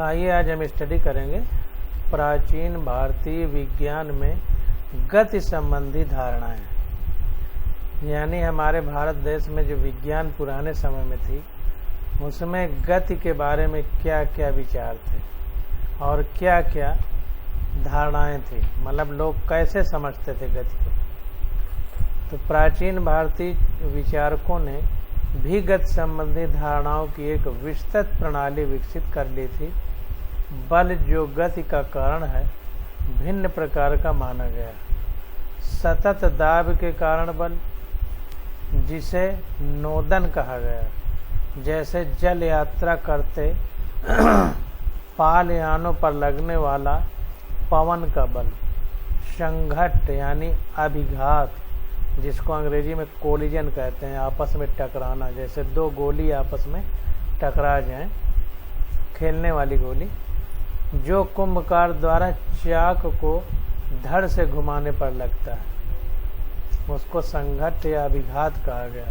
आइए आज हम स्टडी करेंगे प्राचीन भारतीय विज्ञान में गति संबंधी धारणाएं। यानी हमारे भारत देश में जो विज्ञान पुराने समय में थी उसमें गति के बारे में क्या क्या विचार थे और क्या क्या धारणाएं थी, मतलब लोग कैसे समझते थे गति को। तो प्राचीन भारतीय विचारकों ने भी गति संबंधी धारणाओं की एक विस्तृत प्रणाली विकसित कर ली थी। बल जो गति का कारण है भिन्न प्रकार का माना गया। सतत दाब के कारण बल, जिसे नोदन कहा गया, जैसे जल यात्रा करते पाल यानों पर लगने वाला पवन का बल। संघट्ट यानी अभिघात, जिसको अंग्रेजी में कोलिजन कहते हैं, आपस में टकराना, जैसे दो गोली आपस में टकरा जाएं, खेलने वाली गोली, जो कुंभकार द्वारा चाक को धड़ से घुमाने पर लगता है, उसको संघट्ट या अभिघात कहा गया।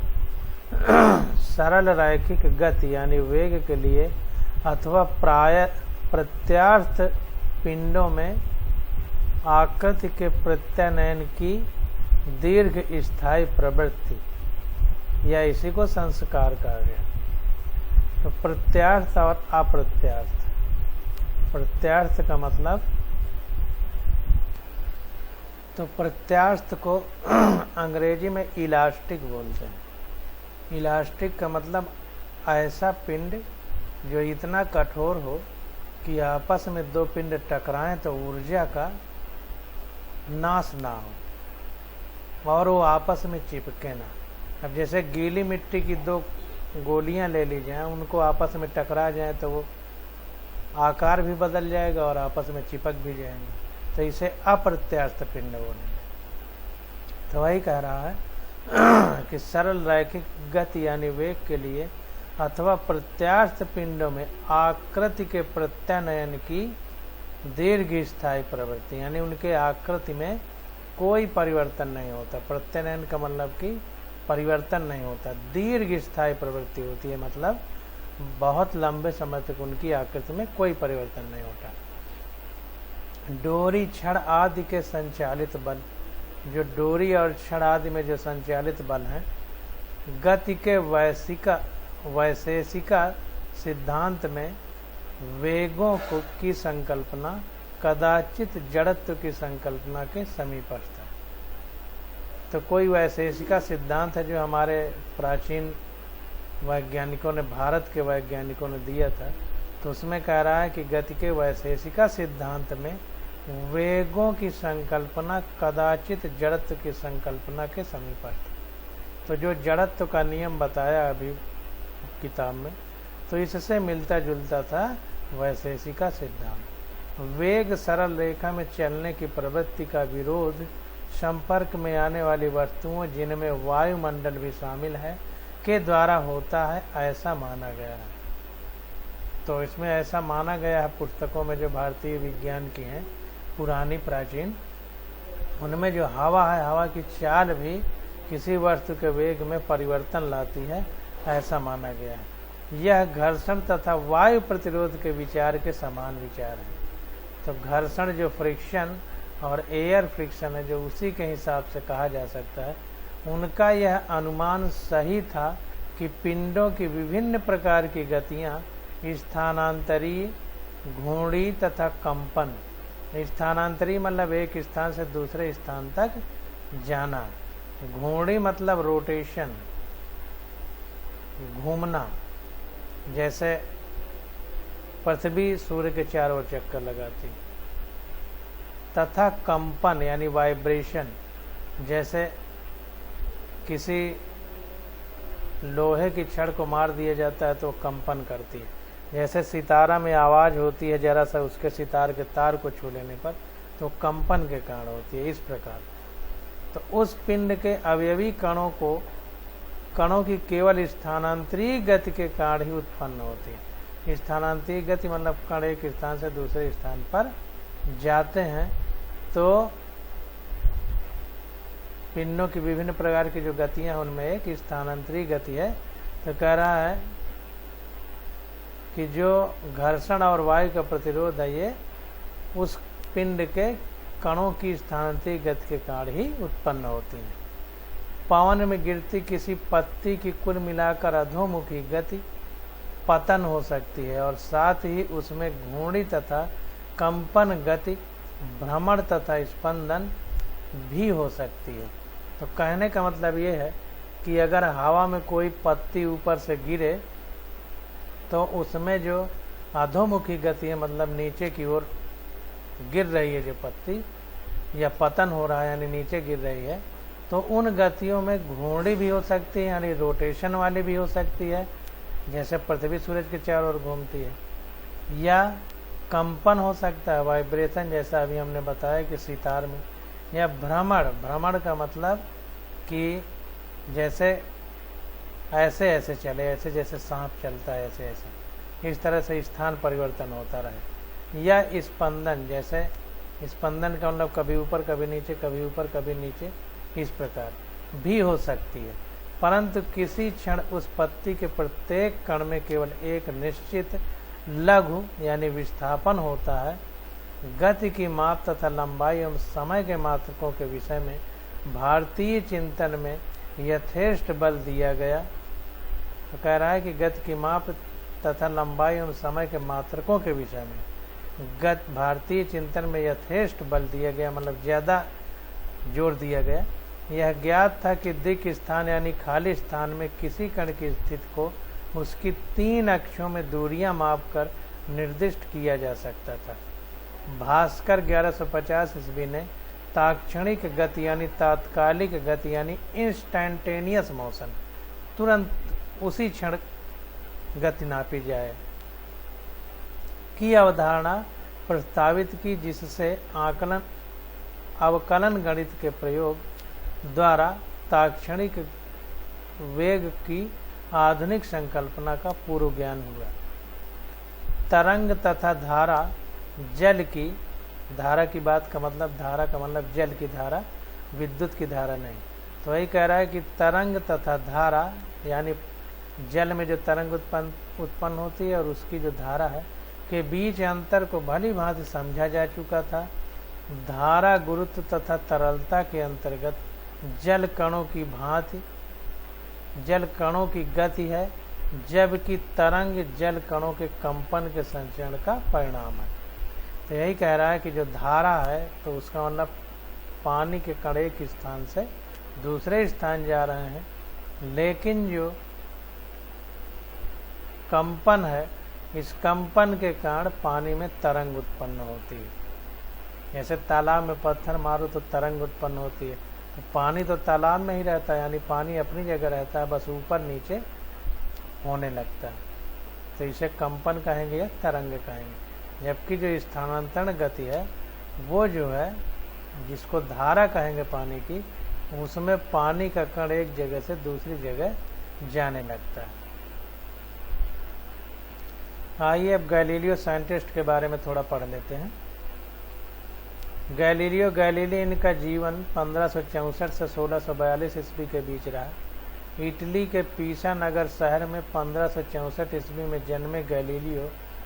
सरल रैखिक गति यानी वेग के लिए अथवा प्राय प्रत्यास्थ पिंडों में आकृति के प्रत्यानयन की दीर्घ स्थायी प्रवृत्ति, या इसी को संस्कार कहा गया। तो प्रत्यास्थ और अप्रत्यास्थ। प्रत्यास्थ का मतलब, तो प्रत्यास्थ को अंग्रेजी में इलास्टिक बोलते हैं। इलास्टिक का मतलब ऐसा पिंड जो इतना कठोर हो कि आपस में दो पिंड टकराएं तो ऊर्जा का नाश ना हो और वो आपस में चिपके ना। अब जैसे गीली मिट्टी की दो गोलियां ले ली जाएं, उनको आपस में टकरा जाए तो वो आकार भी बदल जाएगा और आपस में चिपक भी जाएंगे, तो इसे अप्रत्यास्थ पिंड बोलेंगे। तो वही कह रहा है कि सरल रैखिक गति यानी वेग के लिए अथवा प्रत्यास्थ पिंडों में आकृति के प्रत्यानयन की दीर्घ स्थायी प्रवृत्ति, यानी उनके आकृति में कोई परिवर्तन नहीं होता। प्रत्यानयन का मतलब कि परिवर्तन नहीं होता, दीर्घ स्थायी प्रवृत्ति होती है, मतलब बहुत लंबे समय तक उनकी आकृति में कोई परिवर्तन नहीं होता। डोरी, छड़ आदि के संचालित बल, जो डोरी और छड़ आदि में जो संचालित बल हैं, गति के वैशेषिका सिद्धांत में वेगों की संकल्पना कदाचित जड़त्व की संकल्पना के समीपस्थ है। तो कोई वैशेषिका सिद्धांत है जो हमारे प्राचीन वैज्ञानिकों ने, भारत के वैज्ञानिकों ने दिया था, तो उसमें कह रहा है कि गति के वैशेषिका सिद्धांत में वेगों की संकल्पना कदाचित जड़त्व की संकल्पना के समीपस्थ। तो जो जड़त्व का नियम बताया अभी किताब में, तो इससे मिलता जुलता था वैशेषिका सिद्धांत। वेग सरल रेखा में चलने की प्रवृत्ति का विरोध संपर्क में आने वाली वस्तुओं, जिनमें वायुमंडल भी शामिल है, के द्वारा होता है, ऐसा माना गया है। तो इसमें ऐसा माना गया है पुस्तकों में जो भारतीय विज्ञान की हैं, पुरानी प्राचीन, उनमें जो हवा है, हवा की चाल भी किसी वस्तु के वेग में परिवर्तन लाती है, ऐसा माना गया है। यह घर्षण तथा वायु प्रतिरोध के विचार के समान विचार है। तो घर्षण जो फ्रिक्शन और एयर फ्रिक्शन है, जो उसी के हिसाब से कहा जा सकता है, उनका यह अनुमान सही था कि पिंडों की विभिन्न प्रकार की गतियां स्थानांतरी, घूर्णी तथा कंपन। स्थानांतरी मतलब एक स्थान से दूसरे स्थान तक जाना, घूर्णी मतलब रोटेशन, घूमना, जैसे पृथ्वी सूर्य के चारों ओर चक्कर लगाती, तथा कंपन यानी वाइब्रेशन, जैसे किसी लोहे की छड़ को मार दिया जाता है तो कंपन करती है, जैसे सितारा में आवाज होती है जरा सा उसके सितार के तार को छू लेने पर, तो कंपन के कारण होती है। इस प्रकार तो उस पिंड के अवयवी कणों की केवल स्थानांतरी गति के कारण ही उत्पन्न होती है। स्थानांतरी गति मतलब कण एक स्थान से दूसरे स्थान पर जाते हैं, तो पिंडों की विभिन्न प्रकार की जो गतियां हैं उनमें एक स्थानांतरी गति है। तो कह रहा है कि जो घर्षण और वायु का प्रतिरोध है ये उस पिंड के कणों की स्थानांतरित गति के कारण ही उत्पन्न होती है। पवन में गिरती किसी पत्ती की कुल मिलाकर अधोमुखी गति पतन हो सकती है और साथ ही उसमें घूर्णी तथा कंपन गति, भ्रमण तथा स्पंदन भी हो सकती है। तो कहने का मतलब ये है कि अगर हवा में कोई पत्ती ऊपर से गिरे तो उसमें जो अधोमुखी गति है, मतलब नीचे की ओर गिर रही है जो पत्ती, या पतन हो रहा है यानी नीचे गिर रही है, तो उन गतियों में घूर्णी भी हो सकती है यानी रोटेशन वाली भी हो सकती है, जैसे पृथ्वी सूरज के चारों ओर घूमती है, या कंपन हो सकता है, वाइब्रेशन, जैसा अभी हमने बताया कि सितार में, या भ्रमण। भ्रमण का मतलब कि जैसे ऐसे ऐसे चले, ऐसे जैसे सांप चलता है ऐसे ऐसे, इस तरह से स्थान परिवर्तन होता रहे, या स्पंदन, जैसे स्पंदन का मतलब कभी ऊपर कभी नीचे, कभी ऊपर कभी नीचे, इस प्रकार भी हो सकती है। परंतु किसी क्षण उस पत्ती के प्रत्येक कण में केवल एक निश्चित लघु यानी विस्थापन होता है। गति की माप तथा लंबाई एवं समय के मात्रकों के विषय में भारतीय चिंतन में यथेष्ट बल दिया गया। तो कह रहा है कि गति की माप तथा लंबाई एवं समय के मात्रकों के विषय में भारतीय चिंतन में यथेष्ट बल दिया गया, मतलब ज्यादा जोर दिया गया। यह ज्ञात था कि दिक् स्थान यानी खाली स्थान में किसी कण की स्थिति को उसकी 3 अक्षों में दूरियां मापकर निर्दिष्ट किया जा सकता था। भास्कर 1150 ईस्वी ने तात्क्षणिक गति यानी तात्कालिक गति यानी इंस्टैंटेनियस मोशन, तुरंत उसी क्षण गति नापी जाए, की अवधारणा प्रस्तावित की, जिससे अवकलन गणित के प्रयोग द्वारा तात्क्षणिक वेग की आधुनिक संकल्पना का पूर्व ज्ञान हुआ। तरंग तथा धारा, जल की धारा की बात का मतलब, धारा का मतलब जल की धारा, विद्युत की धारा नहीं। तो वही कह रहा है कि तरंग तथा धारा यानी जल में जो तरंग उत्पन्न होती है और उसकी जो धारा है के बीच अंतर को भली भांति समझा जा चुका था। धारा गुरुत्व तथा तरलता के अंतर्गत जल कणों की भांति जल कणों की गति है, जबकि तरंग जल कणों के कंपन के संचरण का परिणाम है। तो यही कह रहा है कि जो धारा है तो उसका मतलब पानी के कण एक स्थान से दूसरे स्थान जा रहे हैं, लेकिन जो कंपन है, इस कंपन के कारण पानी में तरंग उत्पन्न होती है। जैसे तालाब में पत्थर मारो तो तरंग उत्पन्न होती है, तो पानी तो तालाब में ही रहता है, यानी पानी अपनी जगह रहता है, बस ऊपर नीचे होने लगता है, तो इसे कंपन कहेंगे या तरंग कहेंगे। जबकि जो स्थानांतरण गति है वो जो है, जिसको धारा कहेंगे पानी की, उसमें पानी का कण एक जगह से दूसरी जगह जाने लगता है। आइए अब गैलीलियो साइंटिस्ट के बारे में थोड़ा पढ़ लेते हैं। गैलीलियो गैलीली, इनका जीवन 1564 से 1642 ईस्वी के बीच रहा। इटली के पीसा नगर शहर में 1564 ईस्वी में जन्मे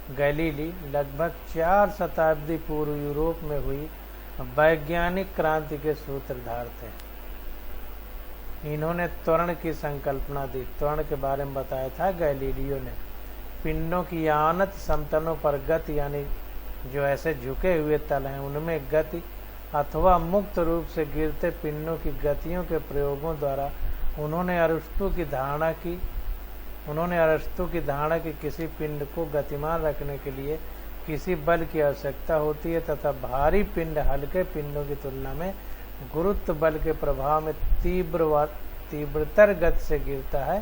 गैलीली लगभग 4 शताब्दी पूर्व यूरोप में हुई वैज्ञानिक क्रांति के सूत्रधार थे। इन्होंने त्वरण की संकल्पना दी। त्वरण के बारे में बताया था गैलीलियो ने। पिंडों की अनंत समतलों पर गति यानी जो ऐसे झुके हुए तल हैं उनमें गति अथवा मुक्त रूप से गिरते पिंडों की गतियों के प्रयोगों द्वारा उन्होंने अरस्तु की धारणा की किसी पिंड को गतिमान रखने के लिए किसी बल की आवश्यकता होती है तथा भारी पिंड हल्के पिंडों की तुलना में गुरुत्व बल के प्रभाव में तीव्रतर गति से गिरता है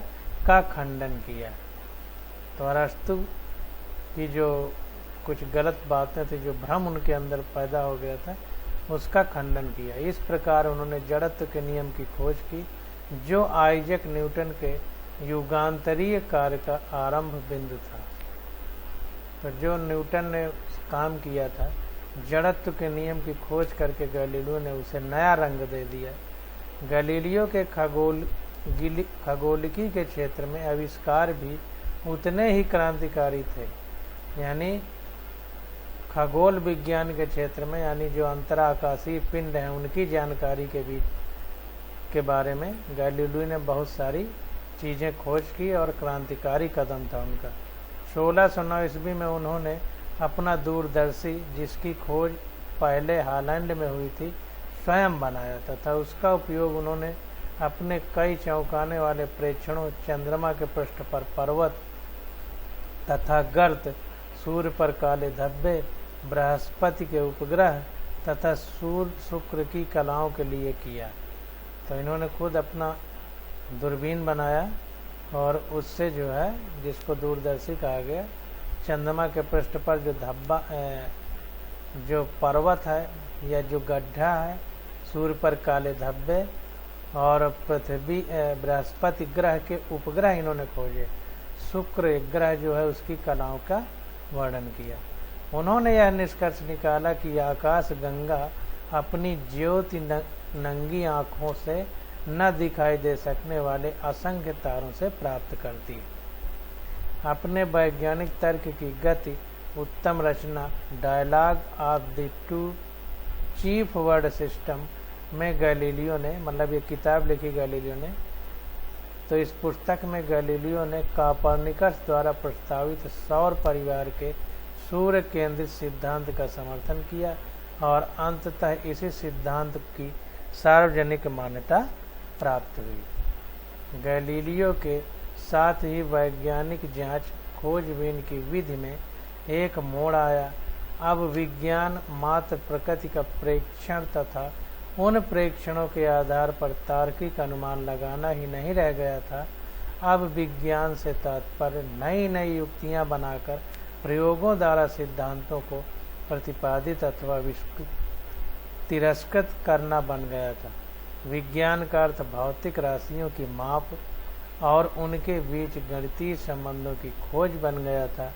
का खंडन किया। तो अरस्तु की जो कुछ गलत बातें थी, जो भ्रम उनके अंदर पैदा हो गया था, उसका खंडन किया। इस प्रकार उन्होंने जड़त्व के नियम की खोज की, जो आइजैक न्यूटन के युगांतरीय कार्य का आरंभ बिंदु था। तो जो न्यूटन ने काम किया था, जड़त्व के नियम की खोज करके गैलीलियो ने उसे नया रंग दे दिया। गैलीलियो के खगोलिकी के क्षेत्र में आविष्कार भी उतने ही क्रांतिकारी थे। यानी खगोल विज्ञान के क्षेत्र में, यानी जो अंतराकाशीय पिंड हैं उनकी जानकारी के बारे में गैलीलियो ने बहुत सारी चीज़ें खोज की और क्रांतिकारी कदम था उनका। 1609 ईस्वी में उन्होंने अपना दूरदर्शी, जिसकी खोज पहले हॉलैंड में हुई थी, स्वयं बनाया तथा उसका उपयोग उन्होंने अपने कई चौंकाने वाले प्रेक्षणों, चंद्रमा के पृष्ठ पर पर्वत तथा गर्त, सूर्य पर काले धब्बे, बृहस्पति के उपग्रह तथा सूर्य शुक्र की कलाओं के लिए किया। तो इन्होंने खुद अपना दूरबीन बनाया और उससे जो है, जिसको दूरदर्शी कहा गया, चंद्रमा के पृष्ठ पर जो धब्बा, जो पर्वत है या जो गड्ढा है, सूर्य पर काले धब्बे और पृथ्वी, बृहस्पति ग्रह के उपग्रह इन्होंने खोजे। शुक्र ग्रह जो है उसकी कलाओं का वर्णन किया। उन्होंने यह निष्कर्ष निकाला कि आकाश गंगा अपनी ज्योति नंगी आँखों से न दिखाई दे सकने वाले असंख्य तारों से प्राप्त करती है। अपने वैज्ञानिक तर्क की गति, उत्तम रचना, dialogue of the two chief world system में गैलीलियो ने, मतलब ये किताब लिखी गैलीलियो ने, तो इस पुस्तक में गैलीलियो ने कोपरनिकस द्वारा प्रस्तावित सौर परिवार के सूर्य केंद्रित सिद्धांत का समर्थन किया और अंततः इसी सिद्धांत की सार्वजनिक मान्यता प्राप्त हुई। गैलीलियो के साथ ही वैज्ञानिक जांच खोजबीन की विधि में एक मोड़ आया। अब विज्ञान मात्र प्रकृति का प्रेक्षण तथा उन प्रेक्षणों के आधार पर तार्किक अनुमान लगाना ही नहीं रह गया था। अब विज्ञान से तात्पर्य नई नई युक्तियां बनाकर प्रयोगों द्वारा सिद्धांतों को प्रतिपादित अथवा तिरस्कृत करना बन गया था। विज्ञान का अर्थ भौतिक राशियों की माप और उनके बीच गणितीय संबंधों की खोज बन गया था।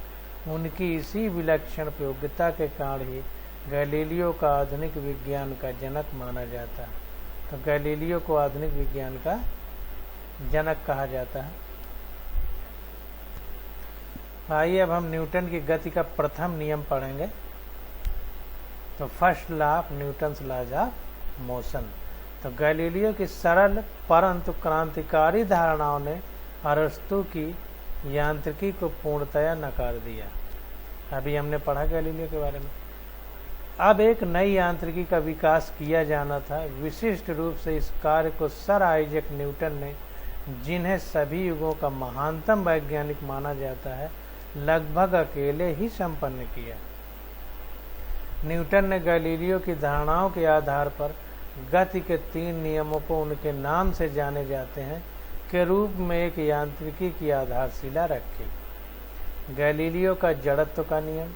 उनकी इसी विलक्षण योग्यता के कारण ही गैलीलियो का आधुनिक विज्ञान का जनक माना जाता है। तो गैलीलियो को आधुनिक विज्ञान का जनक कहा जाता है। आइए अब हम न्यूटन की गति का प्रथम नियम पढ़ेंगे। तो first law of Newton's laws of motion. तो गैलीलियो की सरल परंतु क्रांतिकारी धारणाओं ने अरस्तु की यांत्रिकी को पूर्णतया नकार दिया। अभी हमने पढ़ा गैलीलियो के बारे में। अब एक नई यांत्रिकी का विकास किया जाना था। विशिष्ट रूप से इस कार्य को सर आइजैक न्यूटन ने, जिन्हें सभी युगों का महानतम वैज्ञानिक माना जाता है, लगभग अकेले ही संपन्न किया। न्यूटन ने गैलीलियो की धारणाओं के आधार पर गति के 3 नियमों को उनके नाम से जाने जाते हैं के रूप में एक यांत्रिकी की आधारशिला रखी। गैलीलियो का जड़त्व का नियम।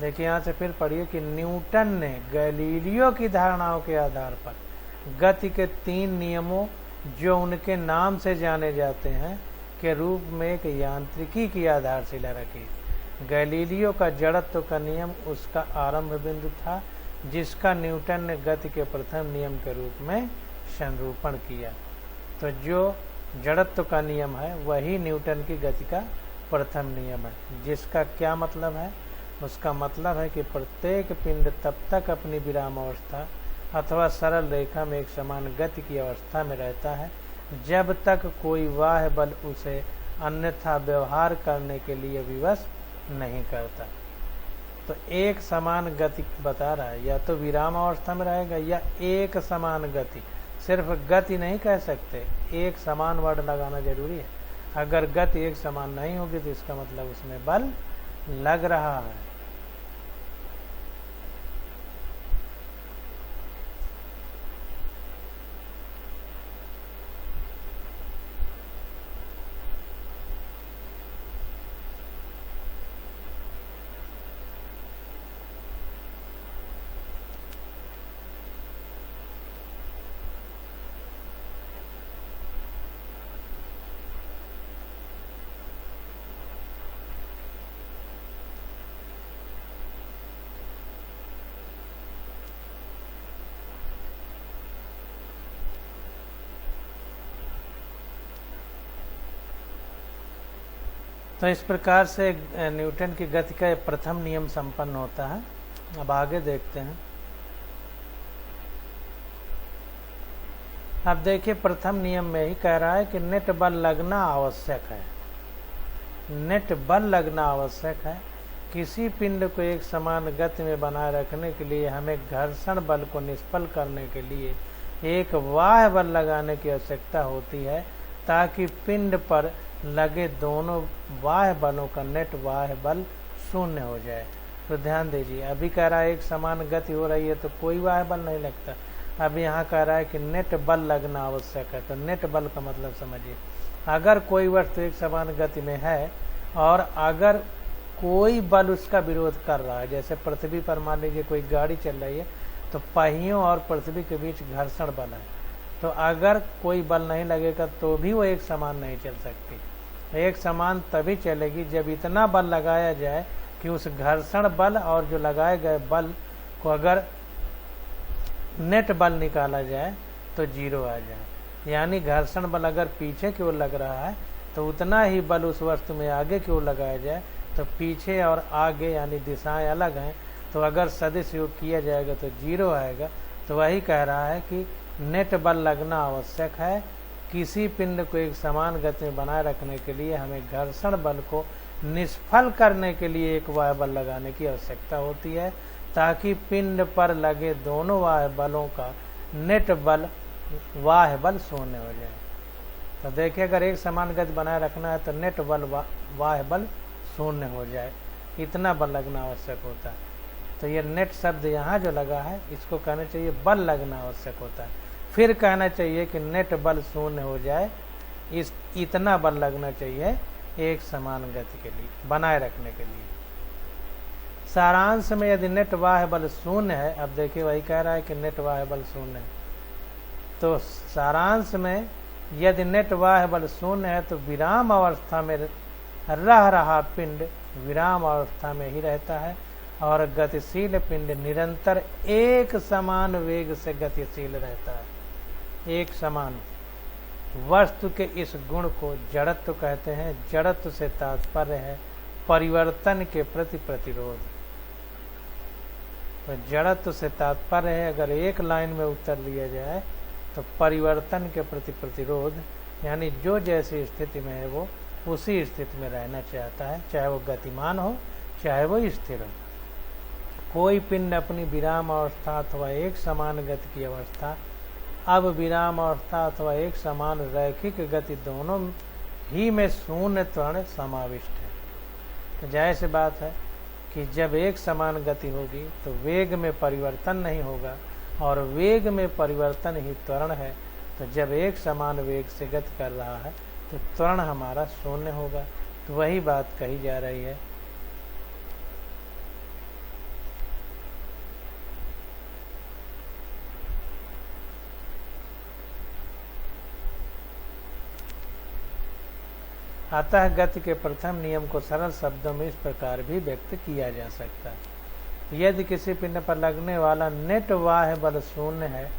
देखिए यहाँ से फिर पढ़िए कि न्यूटन ने गैलीलियो की धारणाओं के आधार पर गति के 3 नियमों, जो उनके नाम से जाने जाते हैं, के रूप में एक यांत्रिकी की आधारशिला रखी। गैलीलियो का जड़त्व का नियम उसका आरंभ बिंदु था, जिसका न्यूटन ने गति के प्रथम नियम के रूप में संरूपण किया। तो जो जड़त्व का नियम है वही न्यूटन की गति का प्रथम नियम है। जिसका क्या मतलब है? उसका मतलब है कि प्रत्येक पिंड तब तक अपनी विराम अवस्था अथवा सरल रेखा में एक समान गति की अवस्था में रहता है जब तक कोई बाह्य बल उसे अन्यथा व्यवहार करने के लिए विवश नहीं करता। तो एक समान गति बता रहा है, या तो विराम अवस्था में रहेगा या एक समान गति। सिर्फ गति नहीं कह सकते, एक समान वर्ड लगाना जरूरी है। अगर गति एक समान नहीं होगी तो इसका मतलब उसमें बल लग रहा है। तो इस प्रकार से न्यूटन की गति का प्रथम नियम संपन्न होता है। अब आगे देखते हैं। अब देखिए, प्रथम नियम में ही कह रहा है कि नेट बल लगना आवश्यक है। नेट बल लगना आवश्यक है। किसी पिंड को एक समान गति में बनाए रखने के लिए हमें घर्षण बल को निष्फल करने के लिए एक बाह्य बल लगाने की आवश्यकता होती है, ताकि पिंड पर लगे दोनों बाह्य बलों का नेट बाह्य बल शून्य हो जाए। तो ध्यान दीजिए, अभी कह रहा है एक समान गति हो रही है तो कोई बाह्य बल नहीं लगता। अब यहाँ कह रहा है कि नेट बल लगना आवश्यक है। तो नेट बल का मतलब समझिए, अगर कोई वस्तु एक समान गति में है और अगर कोई बल उसका विरोध कर रहा है, जैसे पृथ्वी पर मान लीजिए कोई गाड़ी चल रही है, तो पहियों और पृथ्वी के बीच घर्षण बल है, तो अगर कोई बल नहीं लगेगा तो भी वो एक समान नहीं चल सकती। एक समान तभी चलेगी जब इतना बल लगाया जाए कि उस घर्षण बल और जो लगाए गए बल को अगर नेट बल निकाला जाए तो जीरो आ जाए। यानी घर्षण बल अगर पीछे की ओर लग रहा है तो उतना ही बल उस वस्तु में आगे की ओर लगाया जाए, तो पीछे और आगे यानी दिशाएं अलग हैं, तो अगर सदिश योग किया जाएगा तो जीरो आएगा। तो वही कह रहा है कि नेट बल लगना आवश्यक है। किसी पिंड को एक समान गति में बनाए रखने के लिए हमें घर्षण बल को निष्फल करने के लिए एक बाह्य बल लगाने की आवश्यकता होती है, ताकि पिंड पर लगे दोनों बाह्य बलों का नेट बल बाह्य बल शून्य हो जाए। तो देखिए, अगर एक समान गति बनाए रखना है तो नेट बल बाह्य बल शून्य हो जाए, इतना बल लगना आवश्यक होता है। तो ये नेट शब्द यहाँ जो लगा है इसको कहना चाहिए बल लगना आवश्यक होता है। फिर कहना चाहिए कि नेट बल शून्य हो जाए, इतना बल लगना चाहिए एक समान गति के लिए बनाए रखने के लिए। सारांश में यदि नेट बाह्य बल शून्य है, अब देखिए वही कह रहा है कि नेट बाह्य बल शून्य है, तो सारांश में यदि नेट बाह्य बल शून्य है तो विराम अवस्था में रह रहा पिंड विराम अवस्था में ही रहता है और गतिशील पिंड निरंतर एक समान वेग से गतिशील रहता है। एक समान वस्तु के इस गुण को जड़त्व कहते हैं। जड़त्व से तात्पर्य है परिवर्तन के प्रति प्रतिरोध। तो जड़त्व से तात्पर्य है, अगर एक लाइन में उत्तर दिया जाए तो परिवर्तन के प्रति प्रतिरोध, यानी जो जैसी स्थिति में है वो उसी स्थिति में रहना चाहता है, चाहे वो गतिमान हो चाहे वो स्थिर हो। कोई पिंड अपनी विराम अवस्था अथवा एक समान गति की अवस्था, अब विराम अवस्था अथवा एक समान रैखिक गति दोनों ही में शून्य त्वरण समाविष्ट है। तो जाहिर सी बात है कि जब एक समान गति होगी तो वेग में परिवर्तन नहीं होगा, और वेग में परिवर्तन ही त्वरण है। तो जब एक समान वेग से गति कर रहा है तो त्वरण हमारा शून्य होगा। तो वही बात कही जा रही है। अतः गति के प्रथम नियम को सरल शब्दों में इस प्रकार भी व्यक्त किया जा सकता है। यदि किसी पिंड पर लगने वाला नेट बाह्य बल शून्य है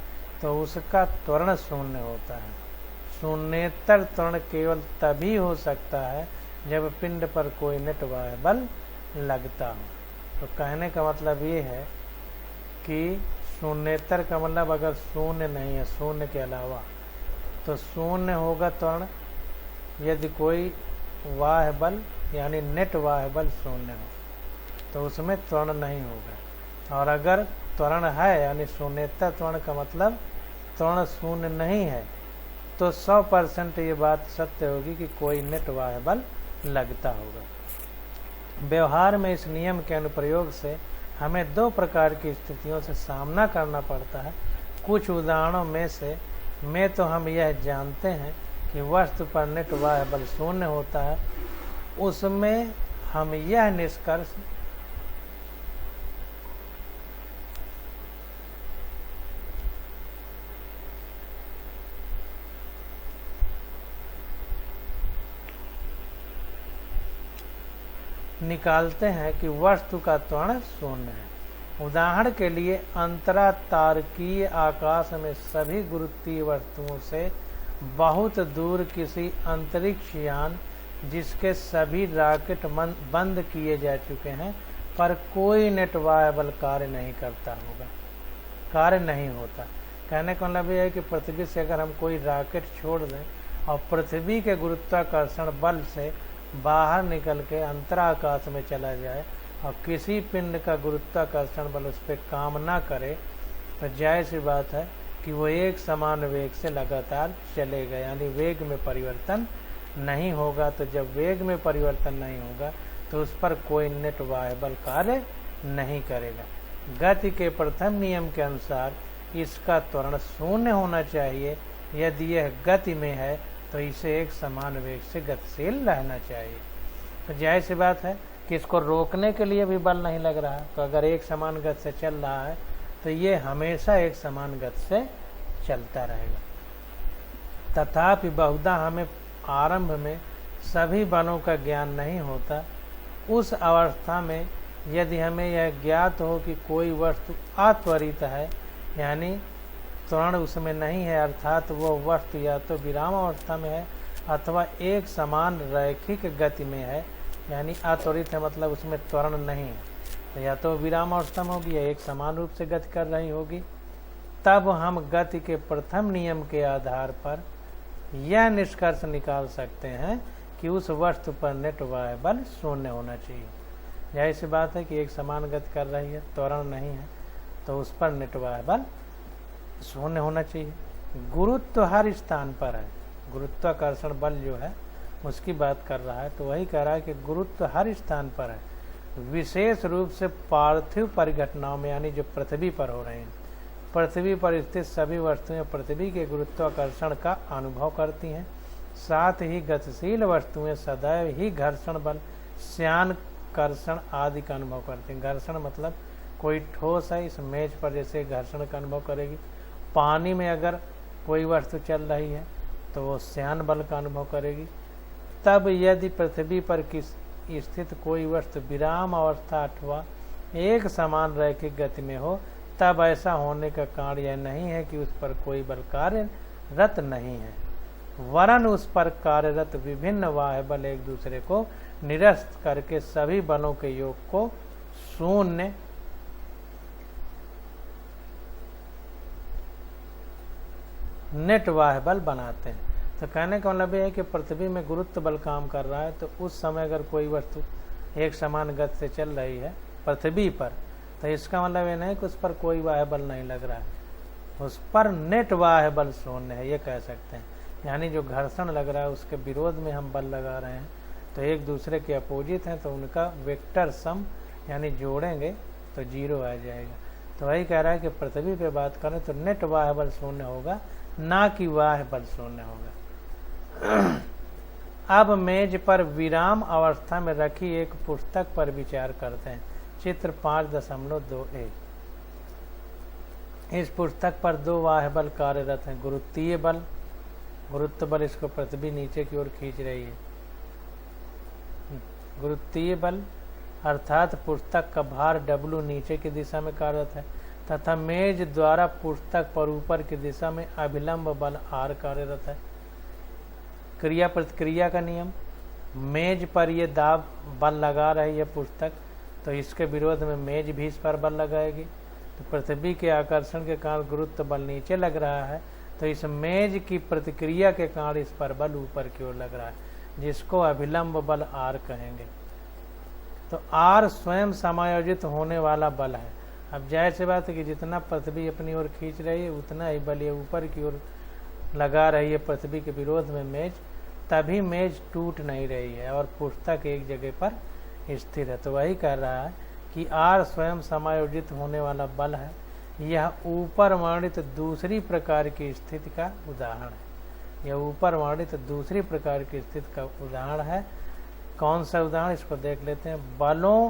तो उसका त्वरण शून्य होता है। शून्येतर त्वरण केवल तभी हो सकता है जब पिंड पर कोई नेट बाह्य बल लगता हो। तो कहने का मतलब ये है कि शून्येतर का मतलब अगर शून्य नहीं है, शून्य के अलावा, तो शून्य होगा त्वरण यदि कोई बाह्य बल यानी नेट बाह्य बल शून्य हो तो उसमें त्वरण नहीं होगा। और अगर त्वरण है यानी शून्यता त्वरण का मतलब त्वरण शून्य नहीं है, तो 100% ये बात सत्य होगी कि कोई नेट बाह्य बल लगता होगा। व्यवहार में इस नियम के अनुप्रयोग से हमें दो प्रकार की स्थितियों से सामना करना पड़ता है। कुछ उदाहरणों में तो हम यह जानते हैं कि वस्तु पर नेट बाह्य बल शून्य होता है, उसमें हम यह निष्कर्ष निकालते हैं कि वस्तु का त्वरण शून्य है। उदाहरण के लिए अंतरातारकीय आकाश में सभी गुरुत्वीय वस्तुओं से बहुत दूर किसी अंतरिक्ष यान जिसके सभी रॉकेट बंद किए जा चुके हैं पर कोई नेट वायबल कार्य नहीं करता होगा, कार्य नहीं होता। कहने का मतलब यह है कि पृथ्वी से अगर हम कोई रॉकेट छोड़ दें और पृथ्वी के गुरुत्वाकर्षण बल से बाहर निकल के अंतराकाश में चला जाए और किसी पिंड का गुरुत्वाकर्षण बल उस पर काम ना करे तो जाहिर सी बात है कि वो एक समान वेग से लगातार चलेगा, यानी वेग में परिवर्तन नहीं होगा। तो जब वेग में परिवर्तन नहीं होगा तो उस पर कोई नेट वायबल कार्य नहीं करेगा। गति के प्रथम नियम के अनुसार इसका त्वरण शून्य होना चाहिए। यदि यह गति में है तो इसे एक समान वेग से गतिशील रहना चाहिए। तो जाहिर सी बात है कि इसको रोकने के लिए भी बल नहीं लग रहा। तो अगर एक समान गति से चल रहा है तो ये हमेशा एक समान गति से चलता रहेगा। तथापि बहुधा हमें आरंभ में सभी बलों का ज्ञान नहीं होता। उस अवस्था में यदि हमें यह ज्ञात हो कि कोई वस्तु अत्वरित है, यानी त्वरण उसमें नहीं है, अर्थात वह वस्तु या तो विराम अवस्था में है अथवा एक समान रैखिक गति में है, यानी अत्वरित है मतलब उसमें त्वरण नहीं है, तो या तो विराम अवस्था में होगी या एक समान रूप से गति कर रही होगी, तब हम गति के प्रथम नियम के आधार पर यह निष्कर्ष निकाल सकते हैं कि उस वस्तु पर नेट वायबल शून्य होना चाहिए। यही सी बात है कि एक समान गति कर रही है, त्वरण नहीं है, तो उस पर नेट वायबल शून्य होना चाहिए। गुरुत्व हर स्थान पर है, गुरुत्वाकर्षण बल जो है उसकी बात कर रहा है, तो वही कह रहा है कि गुरुत्व हर स्थान पर है, विशेष रूप से पार्थिव परिघटनाओं में, यानी जो पृथ्वी पर हो रहे हैं। पृथ्वी पर स्थित सभी वस्तुएं पृथ्वी के गुरुत्वाकर्षण का अनुभव करती हैं। साथ ही गतिशील वस्तुएं सदैव ही घर्षण बल, श्यानकर्षण आदि का अनुभव करती हैं। घर्षण मतलब कोई ठोस है, इस मेज पर जैसे घर्षण का अनुभव करेगी। पानी में अगर कोई वस्तु चल रही है तो वो श्यान बल का अनुभव करेगी। तब यदि पृथ्वी पर स्थित कोई वस्तु विराम अवस्था अथवा एक समान रैखिक गति में हो, तब ऐसा होने का कारण यह नहीं है कि उस पर कोई बल कार्यरत नहीं है, वरन उस पर कार्यरत विभिन्न बाह्य बल एक दूसरे को निरस्त करके सभी बलों के योग को शून्य नेट बाह्य बल बनाते हैं। तो कहने का मतलब यह है कि पृथ्वी में गुरुत्व बल काम कर रहा है, तो उस समय अगर कोई वस्तु एक समान गति से चल रही है पृथ्वी पर, तो इसका मतलब ये नहीं कि उस पर कोई बाह्य बल नहीं लग रहा है, उस पर नेट बाह्य बल शून्य है, ये कह सकते हैं। यानी जो घर्षण लग रहा है उसके विरोध में हम बल लगा रहे हैं, तो एक दूसरे के अपोजिट हैं, तो उनका वेक्टर सम यानी जोड़ेंगे तो जीरो आ जाएगा। तो वही कह रहा है कि पृथ्वी पे बात करें तो नेट बाह्य बल शून्य होगा, ना कि बाह्य बल शून्य होगा। अब मेज पर विराम अवस्था में रखी एक पुस्तक पर विचार करते हैं। चित्र 5.21। इस पुस्तक पर दो बाह्य बल कार्यरत हैं। गुरुत्वीय बल, गुरुत्व बल इसको पृथ्वी नीचे की ओर खींच रही है। गुरुत्वीय बल अर्थात पुस्तक का भार W नीचे की दिशा में कार्यरत है, तथा मेज द्वारा पुस्तक पर ऊपर की दिशा में अभिलंब बल R कार्यरत है। क्रिया प्रतिक्रिया का नियम, मेज पर ये दाब बल लगा रही है पुस्तक, तो इसके विरोध में मेज भी इस पर बल लगाएगी। तो पृथ्वी के आकर्षण के कारण गुरुत्व बल नीचे लग रहा है, तो इस मेज की प्रतिक्रिया के कारण इस पर बल ऊपर की ओर लग रहा है, जिसको अभिलंब बल R कहेंगे। तो R स्वयं समायोजित होने वाला बल है। अब जाहिर सी बात है कि जितना पृथ्वी अपनी ओर खींच रही है उतना ही बल ये ऊपर की ओर लगा रही है पृथ्वी के विरोध में मेज, तभी मेज टूट नहीं रही है और पुस्तक एक जगह पर स्थिर है। तो वही कह रहा है कि R स्वयं समायोजित होने वाला बल है। यह ऊपर वर्णित दूसरी प्रकार की स्थिति का उदाहरण है। यह ऊपर वर्णित दूसरी प्रकार की स्थिति का उदाहरण है। कौन सा उदाहरण, इसको देख लेते हैं। बलों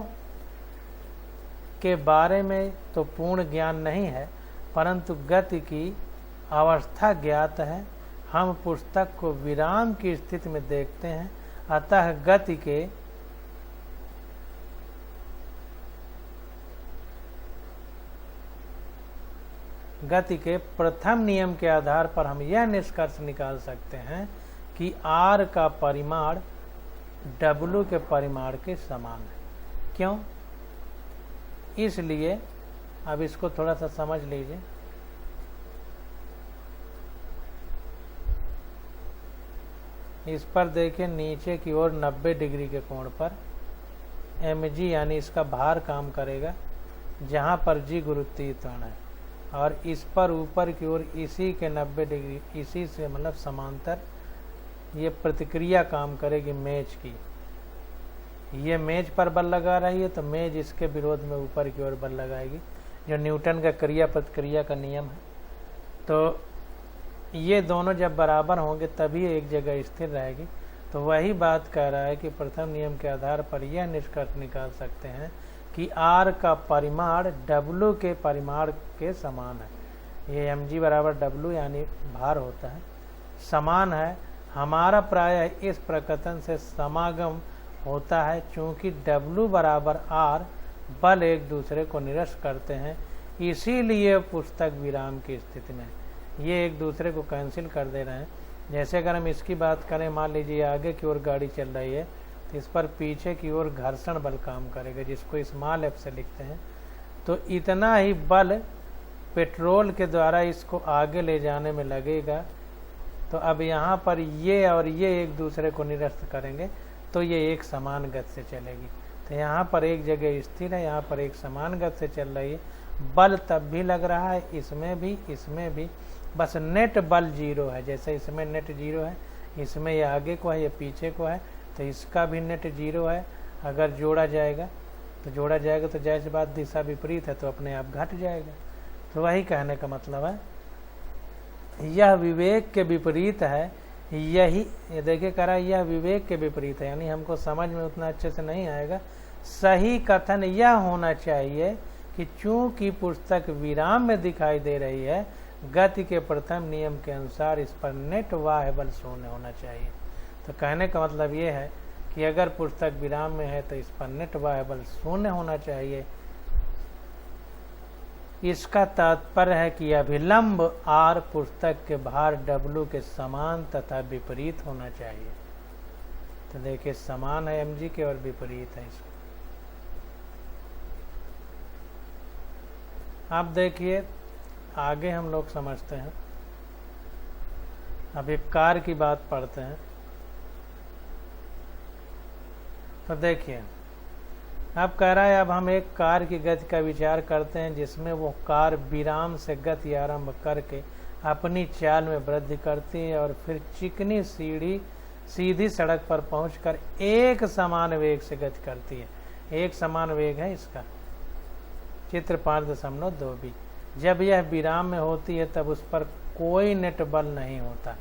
के बारे में तो पूर्ण ज्ञान नहीं है, परंतु गति की अवस्था ज्ञात है। हम पुस्तक को विराम की स्थिति में देखते हैं, अतः गति के प्रथम नियम के आधार पर हम यह निष्कर्ष निकाल सकते हैं कि R का परिमाण W के परिमाण के समान है। क्यों? इसलिए अब इसको थोड़ा सा समझ लीजिए। इस पर देखिए नीचे की ओर 90 डिग्री के कोण पर mg यानी इसका भार काम करेगा, जहां पर g गुरुत्वीय त्वरण है, और इस पर ऊपर की ओर इसी के 90 डिग्री, इसी से मतलब समांतर ये प्रतिक्रिया काम करेगी मेज की। ये मेज पर बल लगा रही है तो मेज इसके विरोध में ऊपर की ओर बल लगाएगी, जो न्यूटन का क्रिया प्रतिक्रिया का नियम है। तो ये दोनों जब बराबर होंगे तभी एक जगह स्थिर रहेगी। तो वही बात कह रहा है कि प्रथम नियम के आधार पर यह निष्कर्ष निकाल सकते हैं कि R का परिमाण W के परिमाण के समान है। ये mg बराबर W यानी भार होता है, समान है। हमारा प्रायः इस प्रकथन से समागम होता है, चूंकि W बराबर R बल एक दूसरे को निरस्त करते हैं, इसीलिए पुस्तक विराम की स्थिति में ये एक दूसरे को कैंसिल कर दे रहे हैं। जैसे अगर हम इसकी बात करें, मान लीजिए आगे की ओर गाड़ी चल रही है तो इस पर पीछे की ओर घर्षण बल काम करेगा, जिसको स्मॉल f से लिखते हैं। तो इतना ही बल पेट्रोल के द्वारा इसको आगे ले जाने में लगेगा। तो अब यहाँ पर ये और ये एक दूसरे को निरस्त करेंगे तो ये एक समान गति से चलेगी। तो यहाँ पर एक जगह स्थिर है, यहाँ पर एक समान गति से चल रही है। बल तब भी लग रहा है, इसमें भी, बस नेट बल 0 है। जैसे इसमें नेट 0 है, इसमें ये आगे को है, ये पीछे को है, तो इसका भी नेट 0 है। अगर जोड़ा जाएगा तो जाहिर सी बात दिशा विपरीत है तो अपने आप घट जाएगा। तो वही कहने का मतलब है, यह विवेक के विपरीत है। यही ये देखिए कह रहा है यह विवेक के विपरीत है, यानी हमको समझ में उतना अच्छे से नहीं आएगा। सही कथन यह होना चाहिए कि चूंकि पुस्तक विराम में दिखाई दे रही है, गति के प्रथम नियम के अनुसार इस पर नेट बाह्य बल शून्य होना चाहिए। तो कहने का मतलब ये है कि अगर पुस्तक विराम में है तो इस पर नेट बाह्य बल शून्य होना चाहिए। इसका तात्पर्य है कि अभिलंब R पुस्तक के भार W के समान तथा विपरीत होना चाहिए। तो देखिए समान है mg के और विपरीत है इसका। अब देखिए आगे हम लोग समझते हैं। अब एक कार की बात पढ़ते हैं। तो देखिए अब कह रहा है, अब हम एक कार की गति का विचार करते हैं जिसमें वो कार विराम से गति आरंभ करके अपनी चाल में वृद्धि करती है और फिर चिकनी सीधी सड़क पर पहुंचकर एक समान वेग से गति करती है। एक समान वेग है इसका, चित्र 5.2b। जब यह विराम में होती है तब उस पर कोई नेट बल नहीं होता।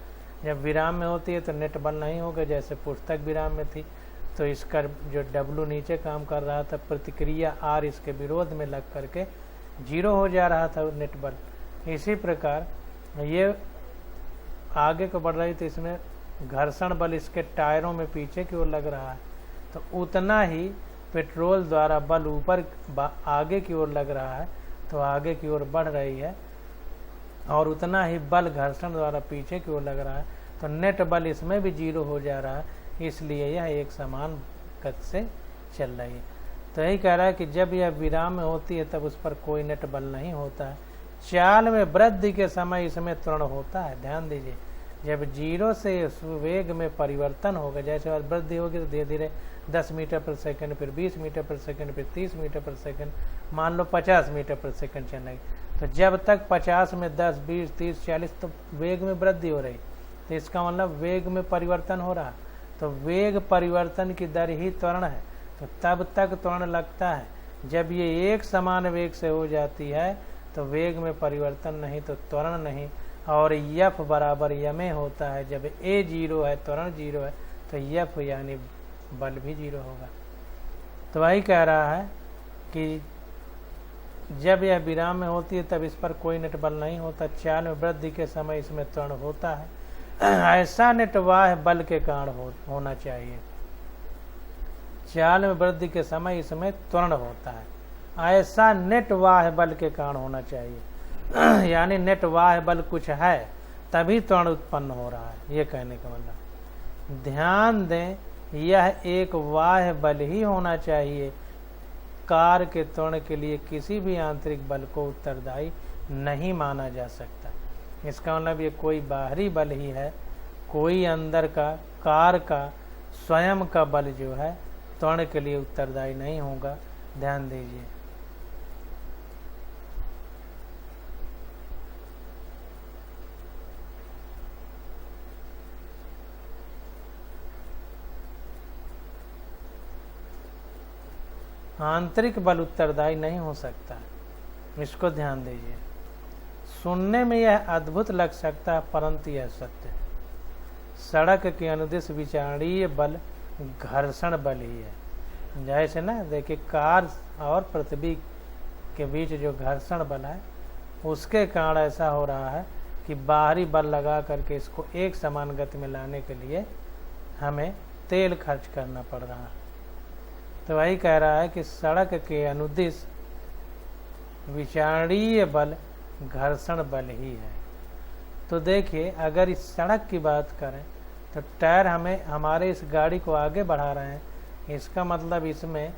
जब विराम में होती है तो नेट बल नहीं होगा। जैसे पुस्तक विराम में थी तो इसका जो W नीचे काम कर रहा था, प्रतिक्रिया R इसके विरोध में लग करके 0 हो जा रहा था नेट बल। इसी प्रकार ये आगे को बढ़ रही तो इसमें घर्षण बल इसके टायरों में पीछे की ओर लग रहा है, तो उतना ही पेट्रोल द्वारा बल ऊपर आगे की ओर लग रहा है तो आगे की ओर बढ़ रही है, और उतना ही बल घर्षण द्वारा पीछे की ओर लग रहा है तो नेट बल इसमें भी 0 हो जा रहा है। इसलिए यह एक समान गति से चल रही है। तो यही कह रहा है कि जब यह विराम में होती है तब उस पर कोई नेट बल नहीं होता है। चाल में वृद्धि के समय इसमें त्वरण होता है। ध्यान दीजिए, जब 0 से वेग में परिवर्तन होगा, जैसे वृद्धि होगी तो धीरे धीरे 10 मीटर पर सेकंड, फिर 20 मीटर पर सेकंड, फिर 30 मीटर पर सेकंड, मान लो 50 मीटर पर सेकंड चलेगी। तो जब तक 50 में 10, 20, 30, 40 तो वेग में वृद्धि हो रही, तो इसका मतलब वेग में परिवर्तन हो रहा। तो वेग परिवर्तन की दर ही त्वरण है। तो तब तक त्वरण लगता है। जब ये एक समान वेग से हो जाती है तो वेग में परिवर्तन नहीं तो त्वरण नहीं, और F बराबर यमे होता है। जब A 0 है, त्वरण 0 है, तो F यानी बल भी 0 होगा। तो वही कह रहा है कि जब यह विराम में होती है तब इस पर कोई नेट बल नहीं होता। चाल में वृद्धि के समय इसमें त्वरण होता है। ऐसा नेट बाह्य बल के कारण होना चाहिए। चाल में वृद्धि के समय इसमें त्वरण होता है, ऐसा नेट बाह्य बल के कारण होना चाहिए। यानी नेट बाह्य बल कुछ है तभी त्वरण उत्पन्न हो रहा है, ये कहने का मतलब। ध्यान दें यह एक बाह्य बल ही होना चाहिए। कार के त्वरण के लिए किसी भी आंतरिक बल को उत्तरदायी नहीं माना जा सकता। इसका मतलब ये कोई बाहरी बल ही है, कोई अंदर का कार का स्वयं का बल जो है त्वरण के लिए उत्तरदायी नहीं होगा। ध्यान दीजिए। आंतरिक बल उत्तरदायी नहीं हो सकता, इसको ध्यान दीजिए। सुनने में यह अद्भुत लग सकता है परंतु यह सत्य है। सड़क के अनुदिश विचारणीय बल घर्षण बल ही है। जैसे ना देखिए कार और पृथ्वी के बीच जो घर्षण बल है उसके कारण ऐसा हो रहा है कि बाहरी बल लगा करके इसको एक समान गति में लाने के लिए हमें तेल खर्च करना पड़ रहा है। तो वही कह रहा है कि सड़क के अनुदिश विचारणीय बल घर्षण बल ही है। तो देखिए अगर इस सड़क की बात करें तो टायर हमें हमारे इस गाड़ी को आगे बढ़ा रहे हैं, इसका मतलब इसमें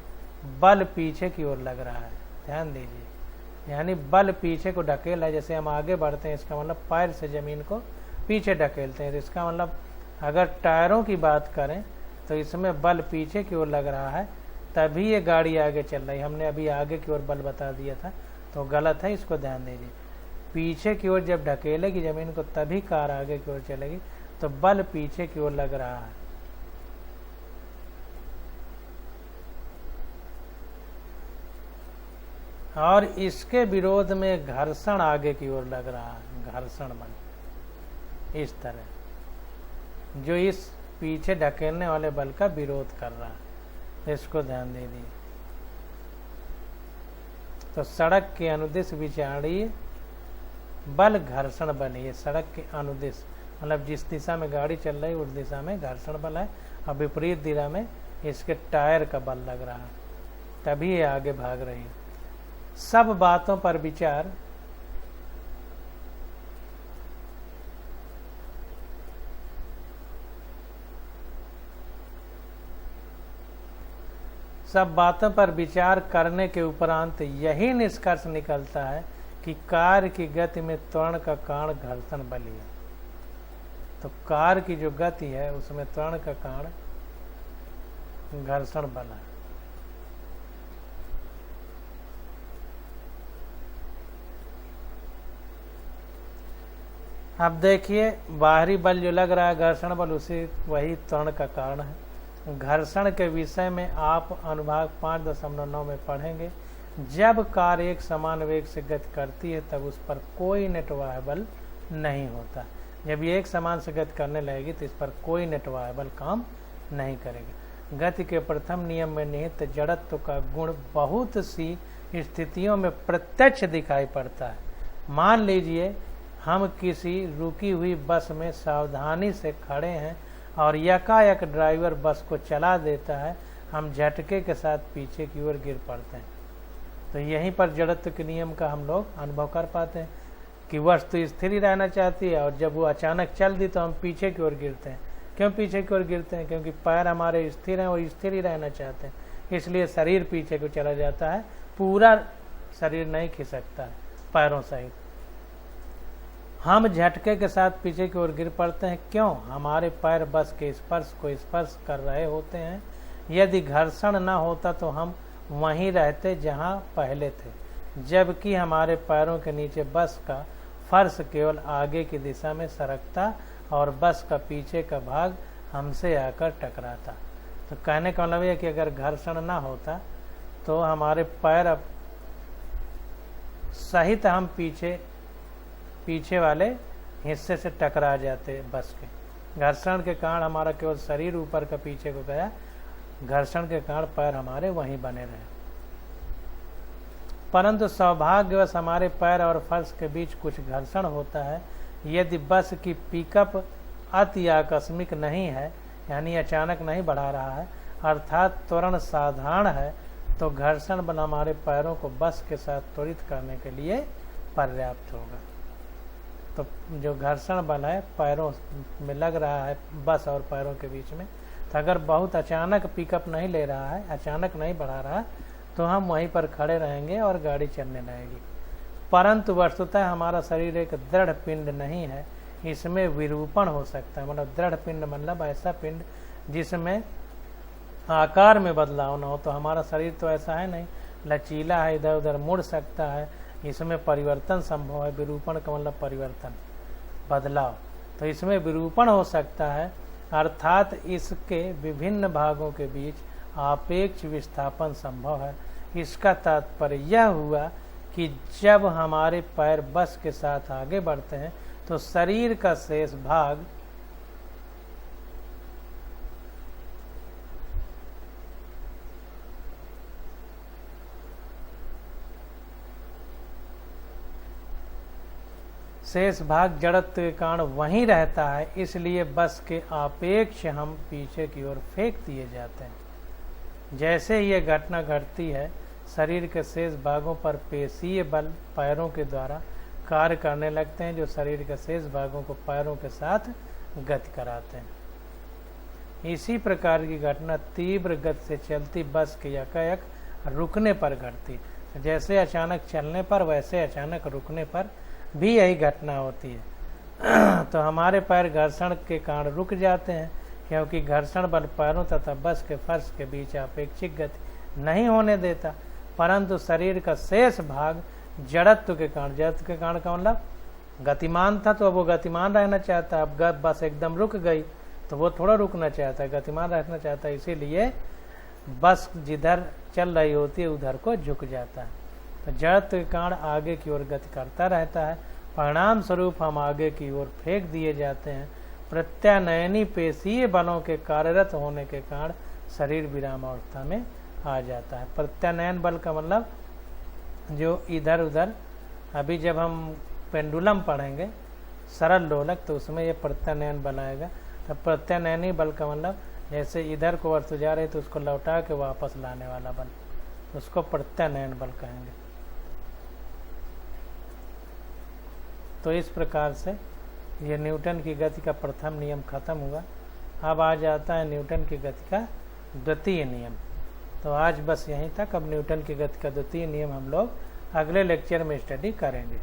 बल पीछे की ओर लग रहा है। ध्यान दीजिए, यानी बल पीछे को ढकेल है। जैसे हम आगे बढ़ते हैं इसका मतलब पैर से ज़मीन को पीछे ढकेलते हैं। तो इसका मतलब अगर टायरों की बात करें तो इसमें बल पीछे की ओर लग रहा है, तभी ये गाड़ी आगे चल रही है। हमने अभी आगे की ओर बल बता दिया था तो गलत है, इसको ध्यान दीजिए। पीछे की ओर जब ढकेलेगी ज़मीन को तभी कार आगे की ओर चलेगी, तो बल पीछे की ओर लग रहा है। और इसके विरोध में घर्षण आगे की ओर लग रहा है, घर्षण बल इस तरह जो इस पीछे ढकेलने वाले बल का विरोध कर रहा है। इसको ध्यान दीजिए। तो सड़क के अनुदिश विचारणीय बल घर्षण बल है। सड़क के अनुदिश मतलब जिस दिशा में गाड़ी चल रही है उस दिशा में घर्षण बल है, और विपरीत दिशा में इसके टायर का बल लग रहा है, तभी ये आगे भाग रही है। सब बातों पर विचार करने के उपरांत यही निष्कर्ष निकलता है कि कार की गति में त्वरण का कारण घर्षण बल है। तो कार की जो गति है उसमें त्वरण का कारण घर्षण बल है। अब देखिए बाहरी बल जो लग रहा है घर्षण बल, उसी वही त्वरण का कारण है। घर्षण के विषय में आप अनुभाग 5.9 में पढ़ेंगे। जब कार एक समान वेग से गति करती है तब उस पर कोई नेटवाह्य बल नहीं होता। जब ये एक समान से गति करने लगेगी तो इस पर कोई नेटवाह्य बल काम नहीं करेगा। गति के प्रथम नियम में निहित जड़त्व का गुण बहुत सी स्थितियों में प्रत्यक्ष दिखाई पड़ता है। मान लीजिए हम किसी रुकी हुई बस में सावधानी से खड़े हैं और यकायक ड्राइवर बस को चला देता है, हम झटके के साथ पीछे की ओर गिर पड़ते हैं। तो यहीं पर जड़त्व के नियम का हम लोग अनुभव कर पाते हैं कि वस्तु स्थिर ही रहना चाहती है और जब वो अचानक चल दी तो हम पीछे की ओर गिरते हैं। क्यों पीछे की ओर गिरते हैं? क्योंकि पैर हमारे स्थिर हैं और स्थिर ही रहना चाहते हैं, इसलिए शरीर पीछे को चला जाता है, पूरा शरीर नहीं खिसकता है पैरों सहित। हम झटके के साथ पीछे की ओर गिर पड़ते हैं। क्यों? हमारे पैर बस के स्पर्श को स्पर्श कर रहे होते हैं। यदि घर्षण न होता तो हम वहीं रहते जहां पहले थे, जबकि हमारे पैरों के नीचे बस का फर्श केवल आगे की दिशा में सरकता और बस का पीछे का भाग हमसे आकर टकराता। तो कहने का मतलब है कि अगर घर्षण ना होता तो हमारे पैर अब सहित हम पीछे वाले हिस्से से टकरा जाते बस के। घर्षण के कारण हमारा केवल शरीर ऊपर का पीछे को गया, घर्षण के कारण पैर हमारे वहीं बने रहे। परंतु सौभाग्यवश हमारे पैर और फर्श के बीच कुछ घर्षण होता है। यदि बस की पिकअप अति आकस्मिक नहीं है, यानी अचानक नहीं बढ़ा रहा है, अर्थात त्वरण साधारण है, तो घर्षण बल हमारे पैरों को बस के साथ त्वरित करने के लिए पर्याप्त होगा। तो जो घर्षण बल है पैरों में लग रहा है बस और पैरों के बीच में, तो अगर बहुत अचानक पिकअप नहीं ले रहा है, अचानक नहीं बढ़ा रहा, तो हम वहीं पर खड़े रहेंगे और गाड़ी चलने लगेगी। परंतु वस्तुतः हमारा शरीर एक दृढ़ पिंड नहीं है, इसमें विरूपण हो सकता है। मतलब दृढ़ पिंड मतलब ऐसा पिंड जिसमें आकार में बदलाव न हो। तो हमारा शरीर तो ऐसा है नहीं, लचीला है, इधर उधर मुड़ सकता है, इसमें परिवर्तन संभव है। विरूपण का मतलब परिवर्तन, बदलाव। तो इसमें विरूपण हो सकता है, अर्थात इसके विभिन्न भागों के बीच आपेक्ष विस्थापन संभव है। इसका तात्पर्य यह हुआ कि जब हमारे पैर बस के साथ आगे बढ़ते हैं तो शरीर का शेष भाग जड़त्व के कारण वहीं रहता है, इसलिए बस के आपेक्ष हम पीछे की ओर फेंक दिए जाते हैं। जैसे ये घटना घटती है, शरीर के शेष भागों पर पेशीय बल पैरों के द्वारा कार्य करने लगते हैं, जो शरीर के शेष भागों को पैरों के साथ गति कराते हैं। इसी प्रकार की घटना तीव्र गति से चलती बस के एकाएक रुकने पर घटती। जैसे अचानक चलने पर, वैसे अचानक रुकने पर भी यही घटना होती है। तो हमारे पैर घर्षण के कारण रुक जाते हैं, क्योंकि घर्षण बल पैरों तथा बस के फर्श के बीच अपेक्षित गति नहीं होने देता। परंतु शरीर का शेष भाग जड़त्व के कारण, जड़त्व के कारण का मतलब गतिमान था, तो अब वो गतिमान रहना चाहता है। अब बस एकदम रुक गई तो वो थोड़ा रुकना चाहता है, गतिमान रहना चाहता है। इसीलिए बस जिधर चल रही होती है उधर को झुक जाता है। तो जड़त्व के कारण आगे की ओर गति करता रहता है, परिणाम स्वरूप हम आगे की ओर फेंक दिए जाते हैं। प्रत्यानयनी पेशीय बलों के कार्यरत होने के कारण शरीर विराम अवस्था में आ जाता है। प्रत्यानयन बल का मतलब जो इधर उधर, अभी जब हम पेंडुलम पढ़ेंगे सरल लोलक, तो उसमें ये प्रत्यानयन बल आएगा। तो प्रत्यानयनी बल का मतलब जैसे इधर को वस्तु जा रही तो उसको लौटा के वापस लाने वाला बल, उसको प्रत्यानयन बल कहेंगे। तो इस प्रकार से ये न्यूटन की गति का प्रथम नियम खत्म हुआ। अब आ जाता है न्यूटन की गति का द्वितीय नियम। तो आज बस यहीं तक। अब न्यूटन की गति का द्वितीय नियम हम लोग अगले लेक्चर में स्टडी करेंगे।